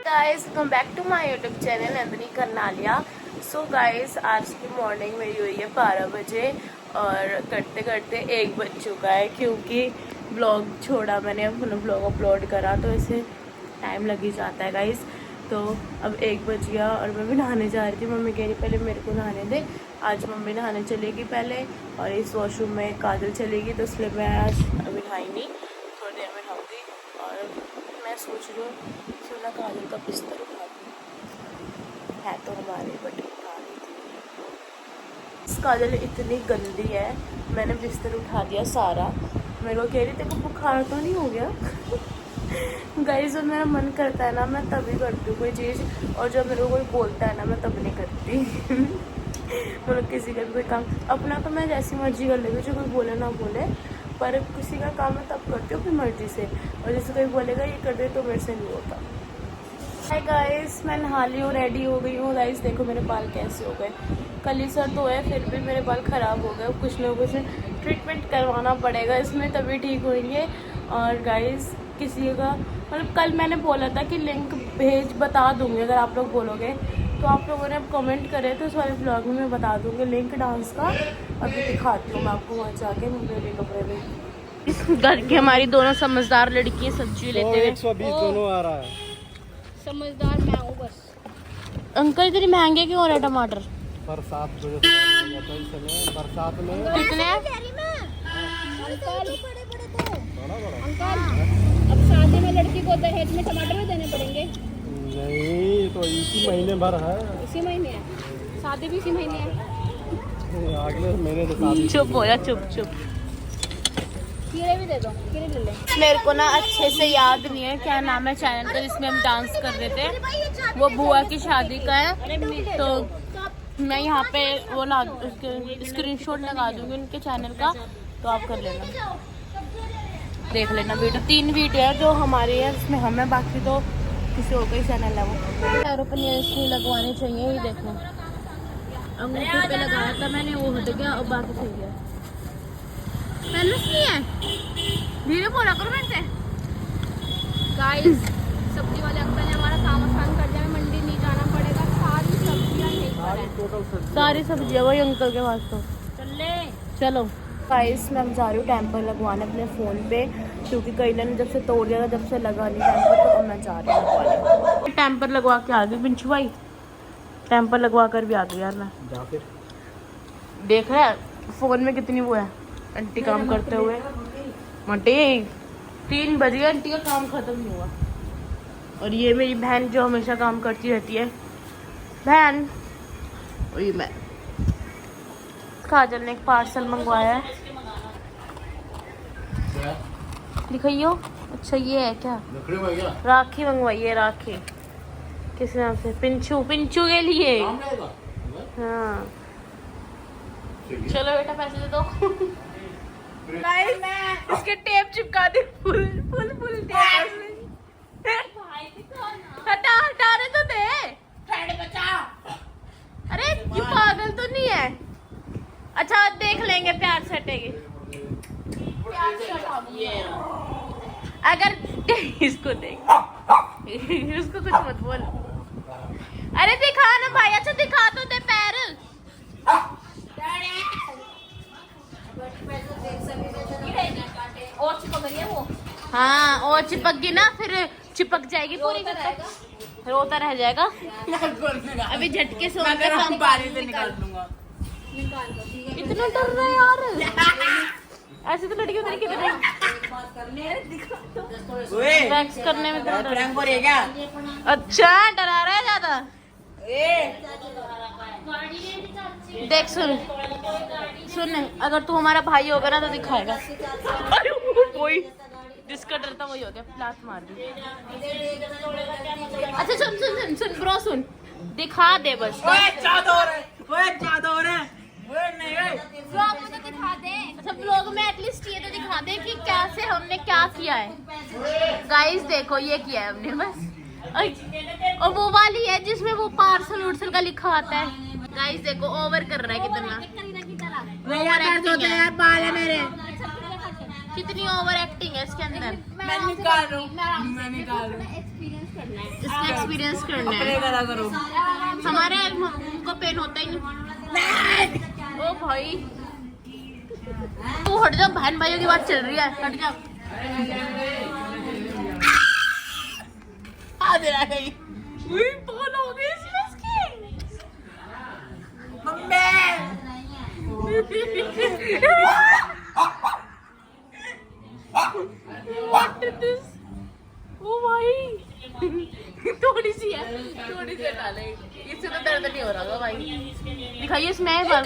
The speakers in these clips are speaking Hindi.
Guys welcome back to my YouTube channel Nandini Karnalia. So guys आज की मॉर्निंग मेरी हुई है 12 बजे और करते करते 1 बज चुका है क्योंकि ब्लॉग छोड़ा मैंने, अपना ब्लॉग अपलोड करा तो इसे टाइम लग ही जाता है गाइस। तो अब 1 बज गया और मैं भी नहाने जा रही थी। मम्मी कह रही पहले मेरे को नहाने दे, आज मम्मी नहाने चलेगी पहले और इस वॉशरूम में काजल चलेगी, तो इसलिए मैं आज अभी नहाई नहीं, थोड़ी देर में नहाऊंगी। और मैं सोच रही हूँ सोना काजल का बिस्तर उठा दूँ, है तो हमारे बट उठा रही थी। काजल इतनी गंदी है, मैंने बिस्तर उठा दिया सारा। मेरे को कह रही तेरे को बुखार तो नहीं हो गया? गाइस जब मेरा मन करता है ना मैं तभी करती हूँ कोई चीज़, और जब मेरे को कोई बोलता है ना मैं तब नहीं करती। मतलब किसी का भी कोई काम अपना तो मैं जैसी मर्जी कर लेती हूँ, जो कोई बोले ना बोले, पर किसी का काम मैं तब करती हूँ अपनी मर्जी से। और जैसे कोई बोलेगा ये कर दे तो मेरे से नहीं होता। हाय गाइस, मैं नहा ली हूँ, रेडी हो गई हूँ। गाइस देखो मेरे बाल कैसे हो गए, कल ही सर धोए फिर भी मेरे बाल ख़राब हो गए। कुछ ना कुछ ट्रीटमेंट करवाना पड़ेगा इसमें तभी ठीक होंगे। और गाइस किसी का मतलब कल मैंने बोला था कि लिंक बता दूँगी, अगर आप लोग बोलोगे तो। आप लोगों ने अब कमेंट करे तो इस वाले ब्लॉग में मैं बता दूँगी लिंक डांस का। अभी दिखाती हूँ मैं आपको वहाँ जाके मेरे कपड़े में। इस घर की हमारी दोनों समझदार लड़की सब्जी लेते हुए 120 दोनों आ रहा है। समझदार मैं हूँ बस। अंकल इतनी महंगे क्यों हो रहे टमाटर? बरसात बरसात में कितने? अंकल अब शादी में लड़की को दहेज में टमाटर भी देने पड़ेंगे? नहीं तो इसी महीने भर है। इसी महीने है शादी, भी इसी महीने है। अगले महीने से शादी। चुप हो जा, चुप चुप। खीरे भी दे दो, खीरे ले ले। मेरे को ना अच्छे से याद नहीं है क्या नाम है चैनल का जिसमें हम डांस कर रहे थे, वो बुआ की शादी का है। तो मैं यहाँ पे वो स्क्रीनशॉट लगा दूंगी उनके चैनल का, तो आप कर लेना, देख लेना। वीडियो 3 वीडियो है जो हमारी है, जिसमें हम है, बाकी तो किसी और का ही चैनल है। वो पैरों पर नेल्स नहीं लगवाने चाहिए, ये देखो अंगूठे पे लगाया था मैंने, वो हट गया और बाकी सही है। पेनस नहीं है, धीरे बोला करो मेरे से। गाइस सब्जी वाले अंकल ने हमारा काम आसान कर दिया, हमें मंडी नहीं जाना पड़ेगा, सारी सब्जियां यहीं पर है। सारी सब्जियां वही अंकल के पास। तो चलो गाइस मैं जा रही हूँ टेम्पर लगवाने अपने फ़ोन पे, क्योंकि कई ने जब से तोड़ दिया था, जब से लगा नहीं टेम्पर, तो अब मैं जा रही हूँ लगवाने। टेम्पर लगवा के आ गई पिंचू भाई, टेम्पर लगवा कर भी आ गई यार मैं। देख रहा है फ़ोन में कितनी वो है आंटी काम करते हुए। मटे 3 बज गए, आंटी का काम ख़त्म नहीं हुआ। और ये मेरी बहन जो हमेशा काम करती रहती है, बहन वही मैं। काजल ने एक पार्सल मंगवाया है, दिखाइयो। अच्छा ये है क्या? राखी मंगवाई है, राखी किस नाम से? पिंचू, पिंचू के लिए। हाँ चलो बेटा पैसे दे दो। इसके टेप चिपका दे, फुल फुल फुल टेप। हटा हटा रहे तो दे। अरे ये पागल तो नहीं है? अच्छा देख लेंगे, प्यार से हटेगी। अगर इसको देख उसको कुछ मत बोल। अरे दिखा ना भाई, अच्छा दिखा तो दे पैर। और चिपक रही है वो। हाँ और चिपक गई ना, फिर चिपक जाएगी पूरी, रोता रह जाएगा। अभी झटके से निकाल दूंगा। इतना डर रहा है यार, ऐसे तो लड़कियों ने कितने वैक्स करने में क्या अच्छा डरा रहा है ज्यादा। देख सुन सुन, अगर तू हमारा भाई होगा ना तो दिखाएगा। कोई जिसका डरता वही हो गया, लात मार दी। अच्छा सुन सुन सुन सुन ब्रो, सुन दिखा दे बस। ब्लॉग में तो दिखा दे। अच्छा ब्लॉग में एटलीस्ट ये तो दिखा दे कि कैसे हमने क्या किया है। गाइस देखो ये किया है हमने बस। और वो वाली है जिसमें वो पार्सल उर्सल का लिखा आता है। गाइस देखो ओवर कर रहा है कितना, बाल है मेरे, कितनी ओवर एक्टिंग है इसके अंदर। मैं निकाल रहा हूँ। एक्सपीरियंस करना है। इसका एक्सपीरियंस करना है। करो। हमारे को पेन होता ही नहीं। ओ भाई तू हट जा, बहन भाइयों की बात चल रही है, हट जा। आ दे रहा है बोल हो गई इसकी। What is this? ओ भाई थोड़ी सी है, थोड़ी सी हटा ले, इससे तो दर्द नहीं हो रहा होगा भाई। दिखाइए इसमें बाल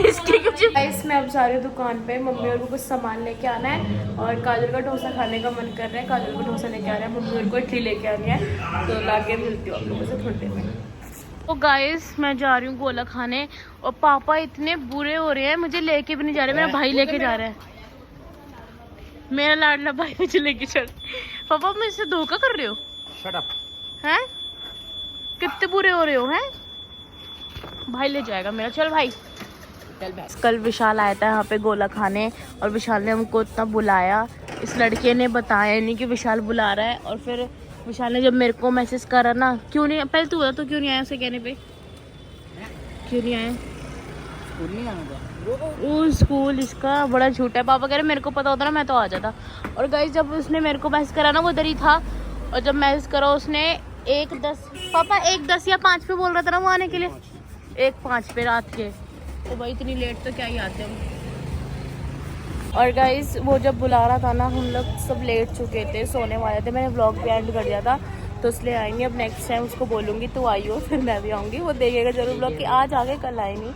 इसके कुछ। गाइस मैं अब जा रही हूँ दुकान पे, मम्मी और को कुछ सामान लेके आना है और काजल का डोसा खाने का मन कर रहा है। काजल को डोसा लेके आ रहा है, मम्मी और को इडली लेके आनी है, तो लाके मिलती हूँ आप लोगों से थोड़ी देर में। तो गाइस मैं जा रही हूँ गोला खाने और पापा इतने बुरे हो रहे हैं, मुझे लेके भी नहीं जा रहे, मेरा भाई लेके जा रहा है। मेरा लाडला भाई मुझे लेके चल। पापा मुझसे धोखा कर रहे हो? Shut up. हैं? कितने बुरे हो रहे हो हैं? भाई ले जाएगा मेरा, चल भाई। कल विशाल आया था यहाँ पे गोला खाने और विशाल ने हमको इतना बुलाया, इस लड़के ने बताया नहीं कि विशाल बुला रहा है। और फिर विशाल ने जब मेरे को मैसेज करा ना, क्यों नहीं, पहले तू बता तो क्यों नहीं आया उसे कहने पे, क्यों नहीं आया? स्कूल नहीं जाना था। वो स्कूल इसका बड़ा झूठा है। पापा कह रहे मेरे को पता होता ना मैं तो आ जाता। और गाइस जब उसने मेरे को मैसेज करा ना वो इधर ही था, और जब मैसेज करा उसने 1:10 पापा 1:10 या 5 पे बोल रहा था ना वो आने के लिए, 1:05 पे रात के। तो भाई इतनी लेट तो क्या ही आते हम। और गाइस वो जब बुला रहा था ना हम लोग सब लेट चुके थे, सोने वाले थे, मैंने व्लॉग भी एंड कर दिया था, तो इसलिए आएंगे। अब नेक्स्ट टाइम उसको बोलूँगी तो आई हो, फिर मैं भी आऊँगी, वो देखेगा जरूर व्लॉग कि आज आगे कल आए नहीं,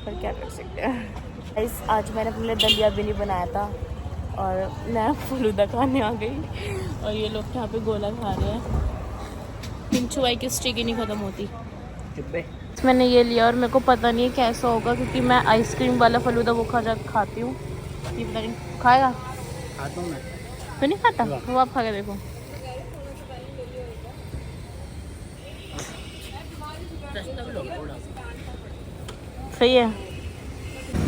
पर क्या कर सकते हैं। गाइस आज मैंने अपने लिए दलिया भी नहीं बनाया था और मैं फलूदा खाने आ गई और ये लोग यहाँ पे गोला खा रहे हैं। पिंचू भाई की स्टिक ही नहीं ख़त्म होती। मैंने ये लिया और मेरे को पता नहीं है कैसा होगा, क्योंकि मैं आइसक्रीम वाला फलूदा वो खाती हूँ। ये पता नहीं खाएगा, खाता हूँ मैं। तो नहीं खाता वो, आप खा के देखो। सही है।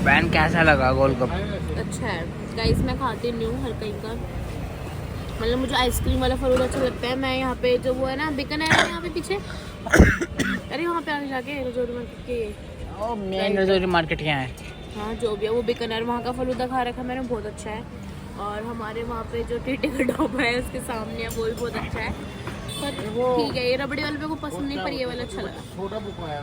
बैन कैसा लगा गोलगप्पा? अच्छा है गाइस, मैं खाती नहीं हूँ हर कहीं का, मतलब मुझे आइसक्रीम वाला फलूदा अच्छा लगता है। मैं यहाँ पे जो वो है ना बीकानेर है यहाँ पे पीछे, अरे वहाँ पे आगे जाके रजौरी मार्केट के, मेन रजौरी मार्केट क्या है? हाँ जो भी है वो बीकानेर, वहाँ का फलूदा खा रखा मैंने, बहुत अच्छा है। और हमारे वहाँ पे जो टीटे का ढाबा है उसके सामने है, वो भी बहुत अच्छा है। पर ठीक है, ये रबड़ी वाले मेरे को पसंद नहीं, पर ये वाला अच्छा लगा। छोटा बुक आया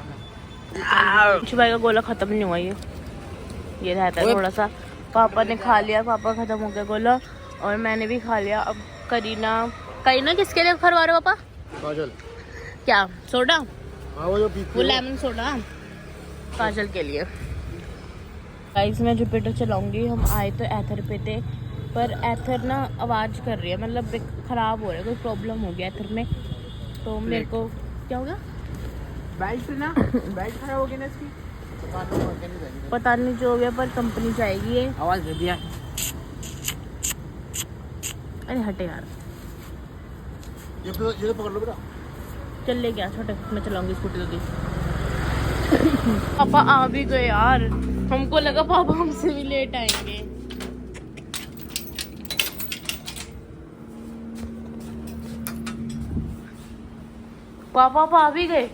भाई का गोला खत्म नहीं हुआ, ये रहता है थोड़ा सा। पापा ने खा लिया, पापा खत्म हो गया गोला और मैंने भी खा लिया। अब करीना किसके लिए खरवा रहे हो पापा? काजल। क्या सोडा? वो जो वो लेमन सोडा काजल के लिए। गाइस मैं जुपिटर चलाऊंगी। हम आए तो एथर पे थे, पर एथर ना आवाज़ कर रही है, मतलब ख़राब हो रहा है, कोई प्रॉब्लम हो गया एथर में। तो मेरे को क्या हो गया? बैल्ट ना बैल्ट खराब हो गई ना इसकी, पता नहीं जो हो गया, पर कंपनी जाएगी ये। आवाज दे दिया। अरे हटे यार, ये पकड़ लो बेटा। चल ले गया छोटे, मैं चलाऊंगी स्कूटी तो दी। पापा आ भी गए यार, हमको लगा पापा हमसे भी लेट आएंगे। पापा आ भी गए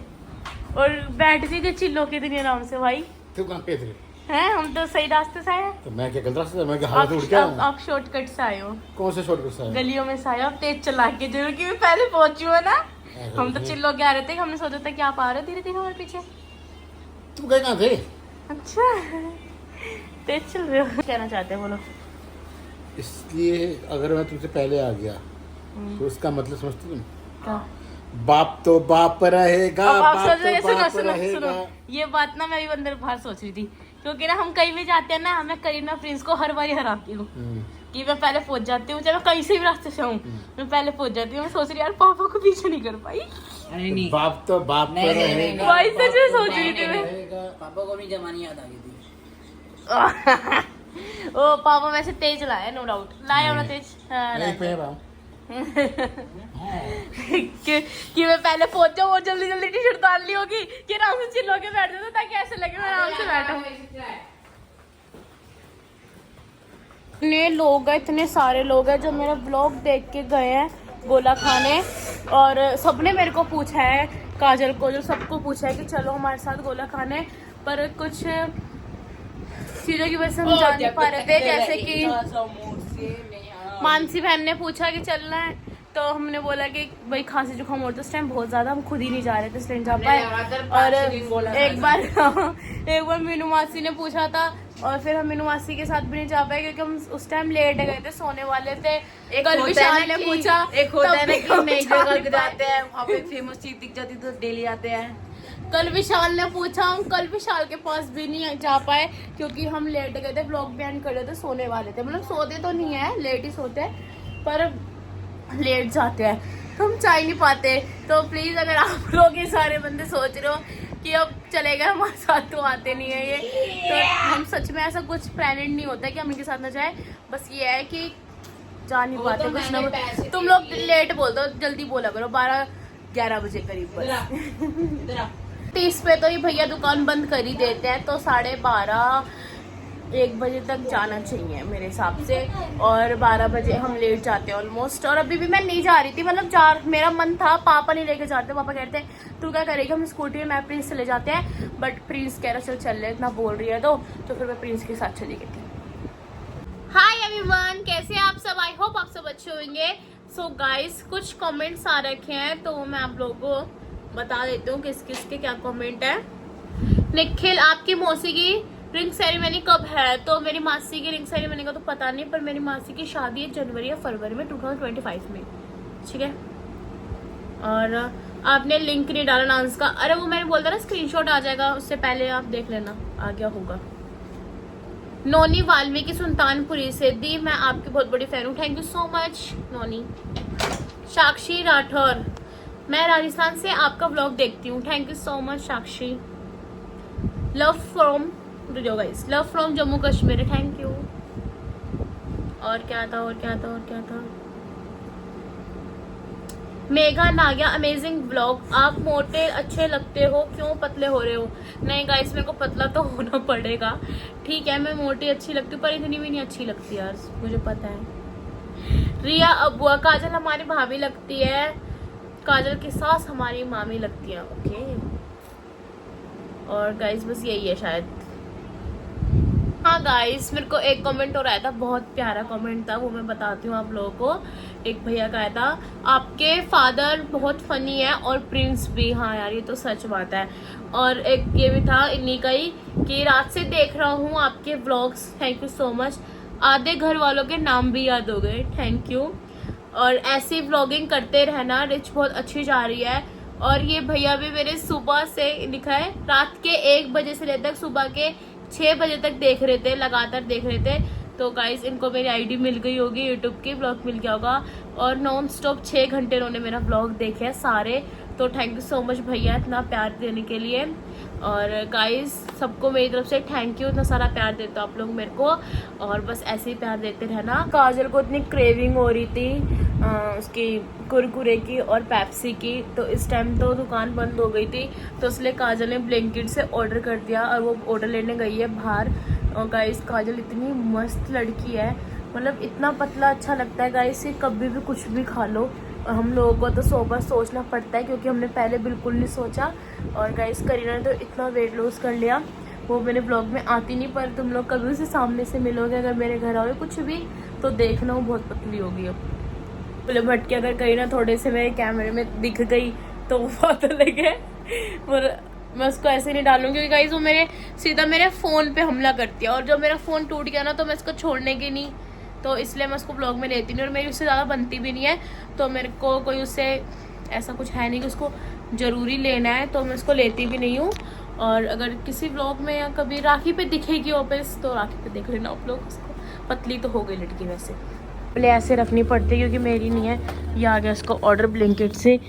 और बैठ भी गए चिल्लो के दिन आराम से। भाई तू कहाँ पे थे? हैं, हम तो सही रास्ते से आए हैं। तो मैं क्या गलत रास्ते से? मैं क्या हाथ उड़ गया? आप शॉर्टकट से आए हो, कौन से शॉर्टकट से आया? गलियों में से आए हो, आप तेज चला के, जरूर कि मैं पहले पहुंची हूँ ना। हम तो चिल्लो के आ रहे थे, हमने सोचा था कि आप आ रहे हो धीरे धीरे हमारे पीछे। तुम गए कहाँ थे? अच्छा तेज चल रहे हो, कहना चाहते हैं बोलो। इसलिए अगर मैं तुमसे पहले आ गया तो उसका मतलब समझते तुम? क्या? बाप तो बाप रहेगा, अब आप बाप सोच रहे तो सुनो बाप सुनो सुनो, रहेगा। ये बात ना मैं भी अंदर बाहर सोच रही थी, क्योंकि ना हम कहीं भी जाते हैं ना, मैं करीना प्रिंस को हर बार हराती हूँ कि मैं पहले पहुंच जाती हूँ, चाहे मैं कहीं से भी रास्ते से हूँ मैं पहले पहुंच जाती हूँ। मैं सोच रही यार पापा को पीछे नहीं कर पाई। नहीं बाप तो बाप नहीं, नहीं, रहेगा, नहीं, भाई सच में सोच रही थी मैं। रहेगा। पापा को भी जमानी याद आ गई थी। ओ पापा वैसे तेज लाया, नो डाउट लाया होना तेज। हाँ, नहीं लाया। पे रहा हूँ। कि मैं पहले पहुंच जाऊँ और जल्दी जल्दी टी शर्ट डाल ली होगी कि आराम से चिल्लो के बैठ जाता, ताकि ऐसे लगे मैं आराम से बैठा हूँ। इतने लोग हैं, इतने सारे लोग हैं जो मेरा ब्लॉग देख के गए हैं गोला खाने, और सबने मेरे को पूछा है, काजल को जो सबको पूछा है कि चलो हमारे साथ गोला खाने, पर कुछ चीज़ों की वजह से हम जा नहीं पा रहे थे। जैसे कि मानसी बहन ने पूछा कि चलना है, तो हमने बोला कि भाई खांसी जुकाम हो, तो उस टाइम बहुत ज़्यादा हम खुद ही नहीं जा रहे थे, इसलिए नहीं जा पाए। और एक बार मीनू मासी ने पूछा था, और फिर हम मीनू मासी के साथ भी नहीं जा पाए क्योंकि हम उस टाइम लेट गए थे, सोने वाले थे। कल विशाल ने पूछा, एक होता है ना कि नई जगह तब जाते हैं, वहाँ पे फेमस चीज दिख जाती तो डेली आते हैं। कल विशाल ने पूछा, हम कल विशाल के पास भी नहीं जा पाए क्योंकि हम लेट गए थे, ब्लॉग भी एंड कर रहे थे, सोने वाले थे। मतलब सोते तो नहीं है, लेट ही सोते हैं, पर लेट जाते हैं तो हम जा ही नहीं पाते। तो प्लीज़ अगर आप लोग ये सारे बंदे सोच रहे हो कि अब चले गए हमारे साथ, तो आते नहीं है ये, तो हम सच में ऐसा कुछ प्लानिंग नहीं होता है कि हम इनके साथ ना जाए। बस ये है कि जा नहीं पाते कुछ ना कुछ। तुम लोग लेट बोल दो, जल्दी बोला करो, 12-11 बजे करीब बस। 30 पे तो ये भैया दुकान बंद कर ही देते हैं, तो 12:30-1 बजे तक जाना चाहिए मेरे हिसाब से, और 12 बजे हम लेट जाते हैं ऑलमोस्ट। और अभी भी मैं नहीं जा रही थी, मतलब मेरा मन था, पापा नहीं लेके जाते, पापा कहते हैं तू क्या करेगी, हम स्कूटी में मैं प्रिंस चले जाते हैं, बट प्रिंस कह रहा चल ले, इतना बोल रही है तो फिर मैं प्रिंस के साथ चली गई थी। हाय एवरीवन, कैसे आप सब? आई होप आप सब अच्छे होंगे। सो गाइस, कुछ कमेंट्स आ रखे हैं तो मैं आप लोगों को बता देती हूँ किस किस के क्या कमेंट है। निखिल, आपकी मौसी की रिंग सेरेमनी कब है? तो मेरी मासी की रिंग सेरेमनी का तो पता नहीं, पर मेरी मासी की शादी है जनवरी या फरवरी में 2025 में, ठीक है। और आपने लिंक नहीं डाला डांस का। अरे वो मैंने बोलता ना स्क्रीनशॉट आ जाएगा, उससे पहले आप देख लेना, आ गया होगा। नोनी वाल्मीकि सुल्तानपुरी से, दी मैं आपकी बहुत बड़ी फैन हूँ, थैंक यू सो मच नोनी। साक्षी राठौर, मैं राजस्थान से आपका व्लॉग देखती हूँ, thank you so much Sakshi. Love from Jammu Kashmir, thank you. और क्या था? मेघा नागिया, अमेजिंग व्लॉग, आप मोटे अच्छे लगते हो, क्यों पतले हो रहे हो? नहीं गाइस, मेरे को पतला तो होना पड़ेगा, ठीक है। मैं मोटी अच्छी लगती हूँ, पर इतनी भी नहीं अच्छी लगती यार, मुझे पता है। रिया अबुआ, काजल हमारी भाभी लगती है, काजल की सास हमारी मामी लगती है, ओके। और गाइस बस यही है शायद। हाँ गाइस, मेरे को एक कमेंट और आया था, बहुत प्यारा कमेंट था, वो मैं बताती हूँ आप लोगों को। एक भैया का आया था, आपके फादर बहुत फनी है और प्रिंस भी। हाँ यार, ये तो सच बात है। और एक ये भी था इन्हीं का ही कि रात से देख रहा हूँ आपके vlogs, thank you so much. आधे घर वालों के नाम भी याद हो गए, थैंक यू। और ऐसी व्लॉगिंग करते रहना, रिच बहुत अच्छी जा रही है। और ये भैया भी मेरे सुबह से लिखा है, रात के 1 बजे से लेकर सुबह के 6 बजे तक देख रहे थे, लगातार देख रहे थे। तो गाइस, इनको मेरी आईडी मिल गई होगी यूट्यूब की, ब्लॉग मिल गया होगा, और नॉन स्टॉप 6 घंटे इन्होंने मेरा ब्लॉग देखे हैं सारे। तो थैंक यू सो मच भैया इतना प्यार देने के लिए। और गाइस, सबको मेरी तरफ से थैंक यू, इतना सारा प्यार देते हो आप लोग मेरे को, और बस ऐसे ही प्यार देते रहना। काजल को इतनी क्रेविंग हो रही थी उसकी कुरकुरे की और पेप्सी की, तो इस टाइम तो दुकान बंद हो गई थी, तो इसलिए काजल ने ब्लिंकिट से ऑर्डर कर दिया और वो ऑर्डर लेने गई है बाहर। और गाइस, काजल इतनी मस्त लड़की है, मतलब इतना पतला अच्छा लगता है गाइस, ये कभी भी कुछ भी खा लो। और हम लोगों को तो 100 बार सोचना पड़ता है क्योंकि हमने पहले बिल्कुल नहीं सोचा। और गाइस, करीना ने तो इतना वेट लॉस कर लिया, वो मेरे ब्लॉग में आती नहीं, पर तुम लोग कभी उसे सामने से मिलोगे, अगर मेरे घर आओगे कुछ भी तो देखना, वो बहुत पतली होगी अब। बोले भटके अगर करीना थोड़े से मेरे कैमरे में दिख गई तो वो बहुत अलग है, और मैं उसको ऐसे नहीं डालूंगी क्योंकि गाइस वो सीधा मेरे फ़ोन पे हमला करती है, और जब मेरा फ़ोन टूट गया ना तो मैं इसको छोड़ने की नहीं, तो इसलिए मैं उसको ब्लॉग में लेती नहीं, और मेरी उससे ज़्यादा बनती भी नहीं है, तो मेरे को कोई उससे ऐसा कुछ है नहीं कि उसको ज़रूरी लेना है, तो मैं उसको लेती भी नहीं हूँ। और अगर किसी ब्लॉग में या कभी राखी पे दिखेगी वापस, तो राखी पे देख लेना आप लोग उसको, पतली तो हो गई लड़की वैसे। पहले ऐसे रखनी पड़ती है क्योंकि मेरी नहीं है। ये आ गया इसको ऑर्डर ब्लिंकिट से,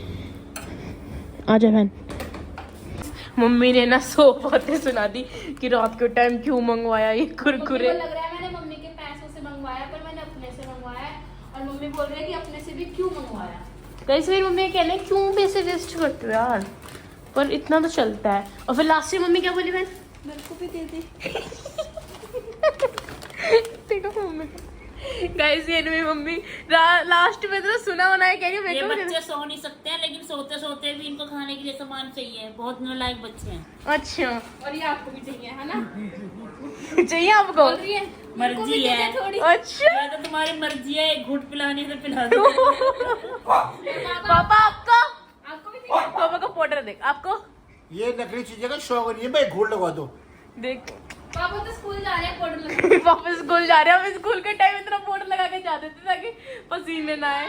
आ जा बहन। मम्मी ने ना 100 बातें सुना दी कि रात के टाइम क्यों मंगवाया ये कुरकुरे। लग रहा है मैंने मम्मी के पैसों से मंगवाया, पर मैंने अपने से मंगवाया, और मम्मी बोल रही है कि अपने से भी क्यों मंगवाया। कैसे मेरी मम्मी कहने क्यों पैसे वेस्ट करते हो यार, पर इतना तो चलता है। और फिर लास्ट में मम्मी क्या बोली बहन, मेरे को भी दे दे। देखो मम्मी गाइस ये मेरी मम्मी लास्ट में तो सुना होना है, कह रही है मेरे ये को बच्चे सो नहीं सकते हैं, लेकिन सोते सोते भी इनको खाने के लिए सामान चाहिए। बहुत नालायक बच्चे हैं। अच्छा और ये आपको भी चाहिए है ना? चाहिए आपको? बोल रही है मर्जी है। थोड़ी। अच्छा ये तो तुम्हारी मर्जी है, एक घूट पिलाने से पिला दो। पापा आपको आपको भी चाहिए? पापा को पाउडर देख आपको ये नकली चीजें का शौक नहीं है भाई, घूट लगवा दो। देख पापा तो स्कूल जा रहे हैं पाउडर लगा। पापा स्कूल जा रहे हैं, हम स्कूल के टाइम इतना पाउडर लगा के जाते थे ताकि पसीने ना आए।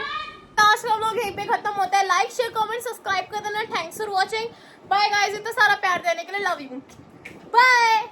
आज का व्लॉग यहीं पे खत्म होता है। लाइक शेयर कमेंट सब्सक्राइब कर देना। Thanks for watching. Bye guys, इतना सारा प्यार देने के लिए लव यू। बाय।